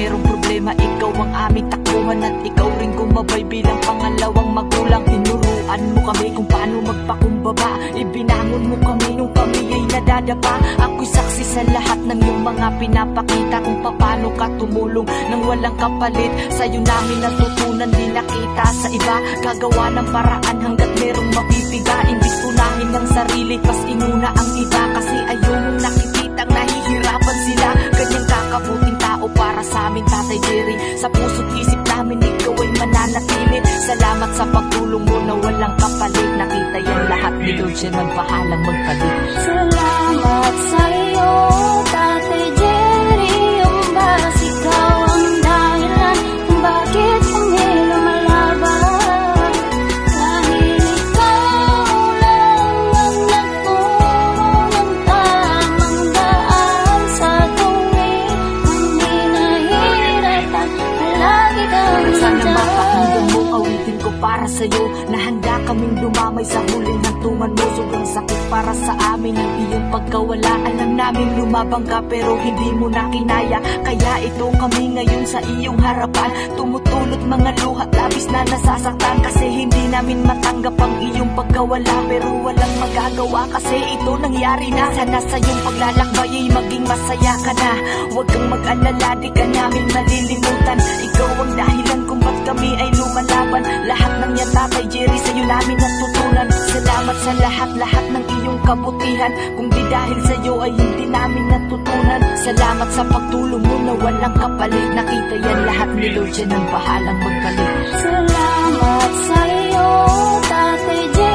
merong problema, ikaw ang aming takbuhan. At ikaw rin gumabay bilang pangalawang magulang. Tinuruan mo kami kung paano magpakumbaba, ibinangon mo kami nung kami ay nadadapa. Ako'y saksi sa lahat ng iyong mga pinapakita, kung paano ka tumulong nang walang kapalit. Sa'yo namin natutunan, di nakita sa iba. Gagawa ng paraan hanggat merong mapipiga. Imbis unahin ng sarili, pas inuna ang iba. Kasi ayaw mong nakikitang nahihirapan sila. Ganyang kakabuting tao para sa amin, Tatay Jerry. Sa puso't isip namin ikaw ay mananatili. Salamat sa pagtulong mo na walang kapalit. Nakita yan lahat ni Lord, siya nang bahalang magpalit. Salamat sa'yo, Tatay Jerry. Yung bas ikaw ang dahilan kung bakit kami lumalaban. Dahil ikaw lang ang nagturo ng tamang daan sa tuwing hindi nahihirapan. Palagi kang sana mapakinggan mo, awitin ko para sa'yo, na handa kaming dumamay sa huling hantungan mo. Sobrang sakit para sa amin ang iyong pagkawala. Alam namin lumabang ka pero hindi mo na kinaya. Kaya ito kami ngayon sa iyong harapan, tumutulot mga luhat, labis na nasasaktan. Kasi hindi namin matanggap ang iyong pagkawala, pero walang magagawa kasi ito nangyari na. Sana sa iyong paglalakbay ay maging masaya ka na. Huwag kang mag-alala, di ka namin malilimutan. Ikaw ang dahilan kung ba't kami ay lumalaban. Lahat ng yan, Tatay Jerry, sa'yo namin natutunan. Salamat sa lahat ng iyong kabutihan. Kung di dahil sa'yo ay hindi namin natutunan. Salamat sa pagtulong mo na walang kapalit. Nakita yan lahat ni Lord, siya nang bahalang magpalit. Salamat sa'yo, Tatay Jerry.